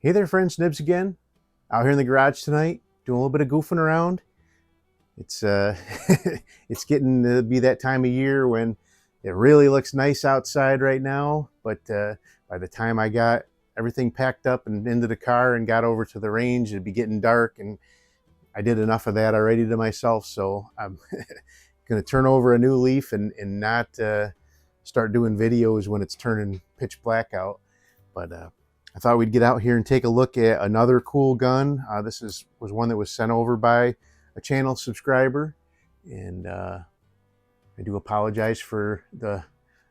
Hey there, friends, Nibs again. Out here in the garage tonight, doing a little bit of goofing around. It's it's getting to be that time of year when it really looks nice outside right now. But by the time I got everything packed up and into the car and got over to the range, it'd be getting dark, and I did enough of that already to myself. So I'm going to turn over a new leaf and not start doing videos when it's turning pitch black out. But I thought we'd get out here and take a look at another cool gun. This was one that was sent over by a channel subscriber, and I do apologize for the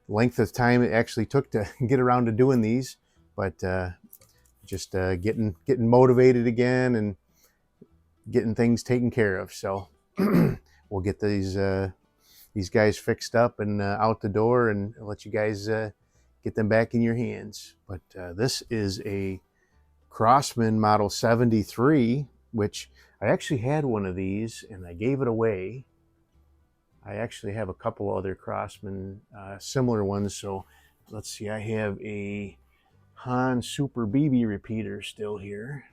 length of time it actually took to get around to doing these, but just getting motivated again and getting things taken care of. So we'll get these guys fixed up and out the door and let you guys get them back in your hands. But this is a Crosman model 73, which I actually had one of these and I gave it away. I actually have a couple other Crosman similar ones. So let's see, I have a Han Super BB repeater still here,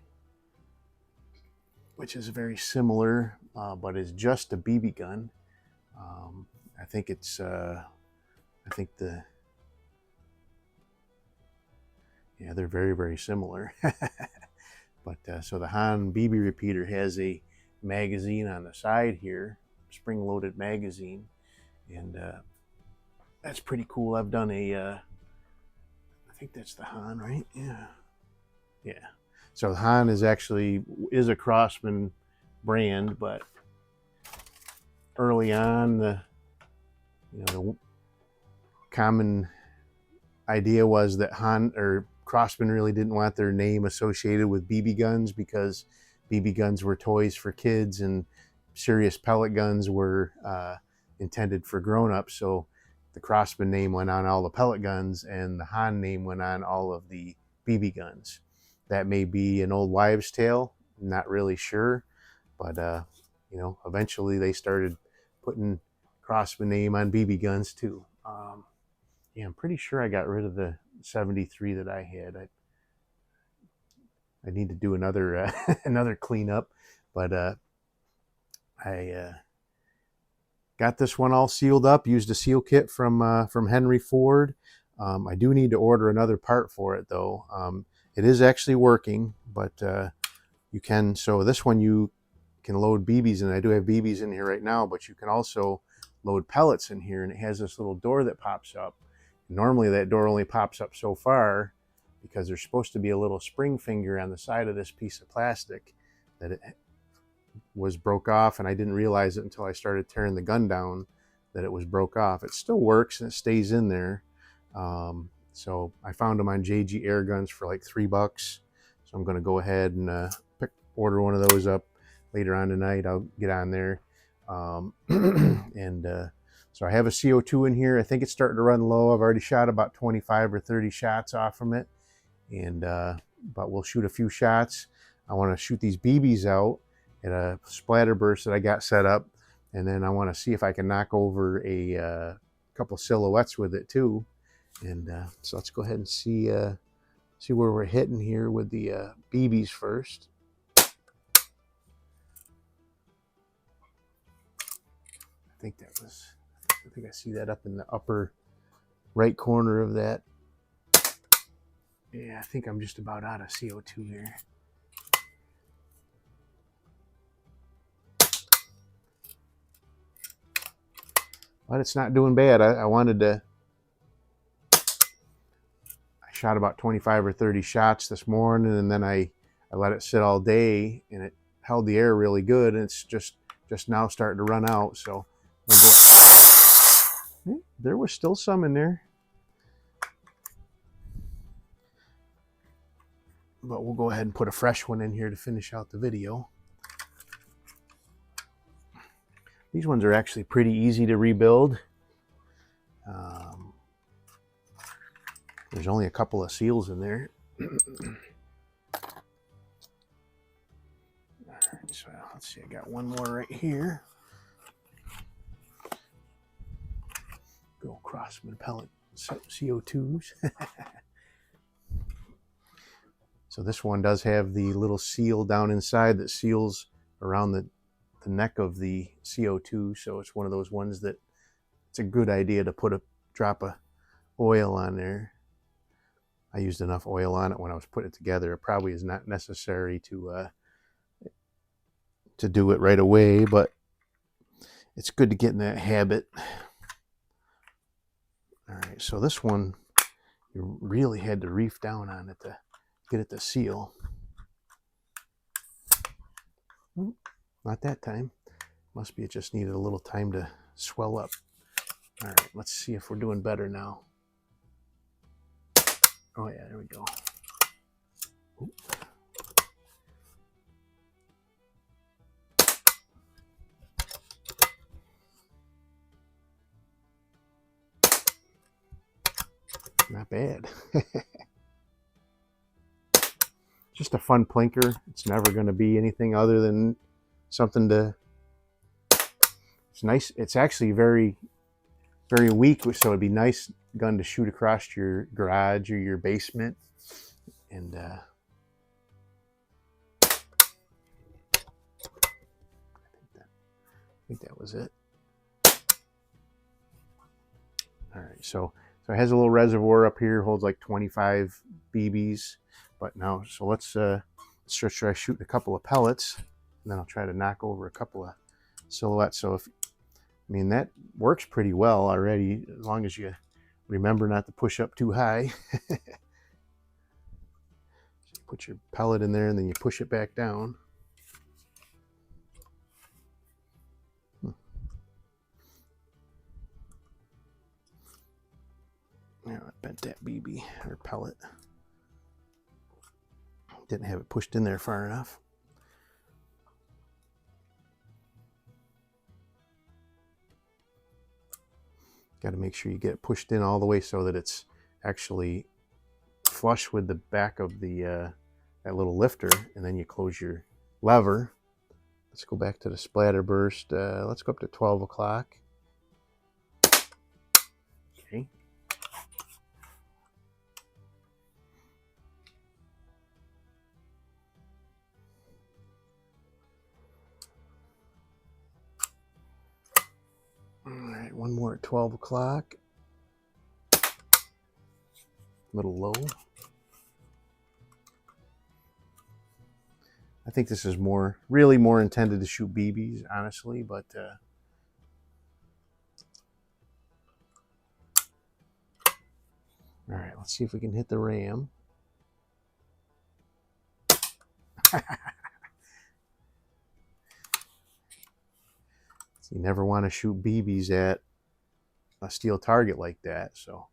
which is very similar, but is just a BB gun. I think it's, yeah, they're very, very similar. But so the Han BB repeater has a magazine on the side here, spring-loaded magazine, and that's pretty cool. I've done I think that's the Han, right? Yeah. So the Han is a Crosman brand, but early on, the common idea was that Crosman really didn't want their name associated with BB guns because BB guns were toys for kids and serious pellet guns were intended for grown-ups. So the Crosman name went on all the pellet guns and the Han name went on all of the BB guns. That may be an old wives' tale, not really sure, but eventually they started putting Crosman name on BB guns too. Yeah, I'm pretty sure I got rid of the 73 that I had. I need to do another another cleanup, but I got this one all sealed up. Used a seal kit from Henry Ford. I do need to order another part for it though. It is actually working, but you can. So this one you can load BBs in. I do have BBs in here right now, but you can also load pellets in here, and it has this little door that pops up. Normally that door only pops up so far because there's supposed to be a little spring finger on the side of this piece of plastic that it was broke off, and I didn't realize it until I started tearing the gun down that it was broke off. It still works and it stays in there. So I found them on JG Air Guns for like $3. So I'm going to go ahead and order one of those up later on tonight. I'll get on there. So I have a CO2 in here. I think it's starting to run low. I've already shot about 25 or 30 shots off from it. And but we'll shoot a few shots. I want to shoot these BBs out at a splatter burst that I got set up. And then I want to see if I can knock over a couple silhouettes with it too. And so let's go ahead and see where we're hitting here with the BBs first. I think I see that up in the upper right corner of that. Yeah, I think I'm just about out of CO2 here. But it's not doing bad. I shot about 25 or 30 shots this morning, and then I let it sit all day, and it held the air really good, and it's just now starting to run out. So there was still some in there, but we'll go ahead and put a fresh one in here to finish out the video. These ones are actually pretty easy to rebuild. There's only a couple of seals in there. Alright, so let's see, I got one more right here. Good old Crosman pellet CO2s. So this one does have the little seal down inside that seals around the neck of the CO2. So it's one of those ones that it's a good idea to put a drop of oil on there. I used enough oil on it when I was putting it together. It probably is not necessary to do it right away, but it's good to get in that habit. All right, so this one, you really had to reef down on it to get it to seal. Not that time. Must be it just needed a little time to swell up. All right, let's see if we're doing better now. Oh yeah, there we go. Ooh. Not bad. Just a fun plinker. It's never going to be anything other than something to... It's nice. It's actually very, very weak, so it'd be nice gun to shoot across your garage or your basement. And I think that was it. All right, so it has a little reservoir up here, holds like 25 BBs. But now, so let's try shooting a couple of pellets, and then I'll try to knock over a couple of silhouettes. So that works pretty well already, as long as you remember not to push up too high. So you put your pellet in there, and then you push it back down. Now I bent that BB or pellet. Didn't have it pushed in there far enough. Got to make sure you get it pushed in all the way so that it's actually flush with the back of the that little lifter, and then you close your lever. Let's go back to the splatter burst. Let's go up to 12 o'clock. Okay. All right, one more at 12 o'clock. Little low. I think this is really more intended to shoot BBs, honestly, but all right, let's see if we can hit the ram. You never want to shoot BBs at a steel target like that, so.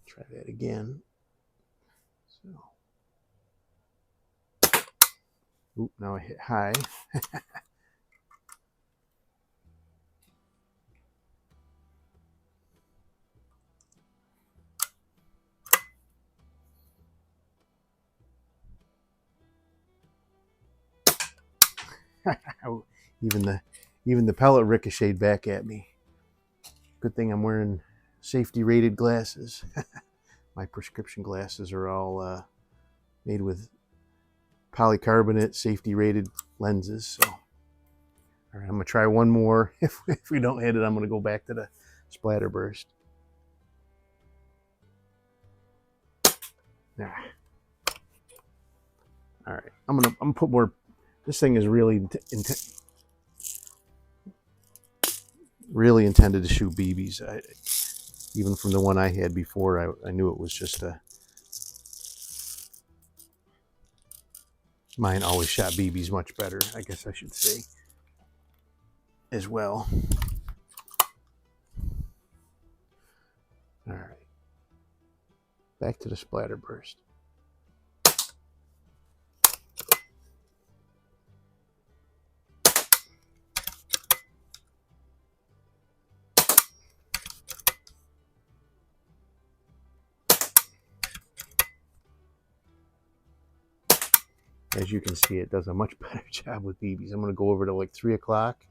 Try that again. So. Oop, now I hit high. even the pellet ricocheted back at me. Good thing I'm wearing safety rated glasses. My prescription glasses are all made with polycarbonate safety rated lenses. So, all right, I'm gonna try one more. If we don't hit it, I'm gonna go back to the splatter burst. Nah. All right, I'm gonna put more. This thing is really intended to shoot BBs. Even from the one I had before, I knew it was just a... Mine always shot BBs much better, I guess I should say, as well. All right. Back to the splatter burst. As you can see, it does a much better job with BBs. I'm going to go over to like 3 o'clock.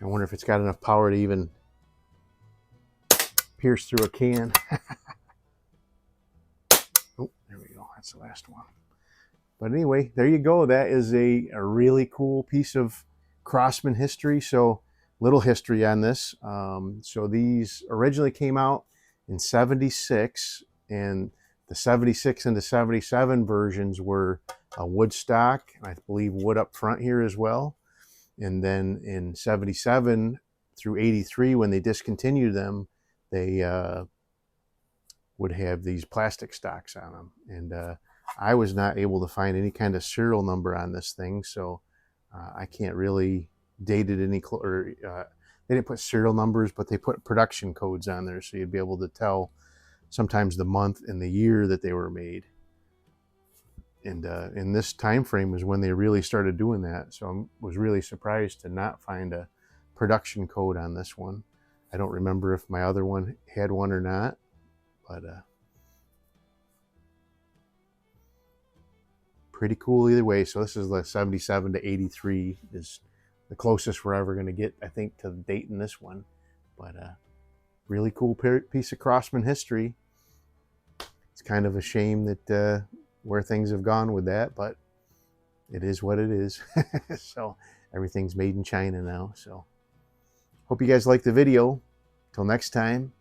I wonder if it's got enough power to even pierce through a can. Oh, there we go. That's the last one. But anyway, there you go. That is a really cool piece of Crosman history. So little history on this. So these originally came out in 76, and the 76 and the 77 versions were wood stock, and I believe wood up front here as well. And then in 77 through 83, when they discontinued them, they would have these plastic stocks on them. And I was not able to find any kind of serial number on this thing, so I can't really date it any closer. They didn't put serial numbers, but they put production codes on there, so you'd be able to tell sometimes the month and the year that they were made. And in this time frame is when they really started doing that. So I was really surprised to not find a production code on this one. I don't remember if my other one had one or not, but pretty cool either way. So this is the 77 to 83 is the closest we're ever going to get, I think, to the date in this one. But really cool piece of Crosman history. It's kind of a shame that where things have gone with that, but it is what it is. So everything's made in China now. So hope you guys liked the video. Till next time,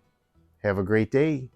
have a great day.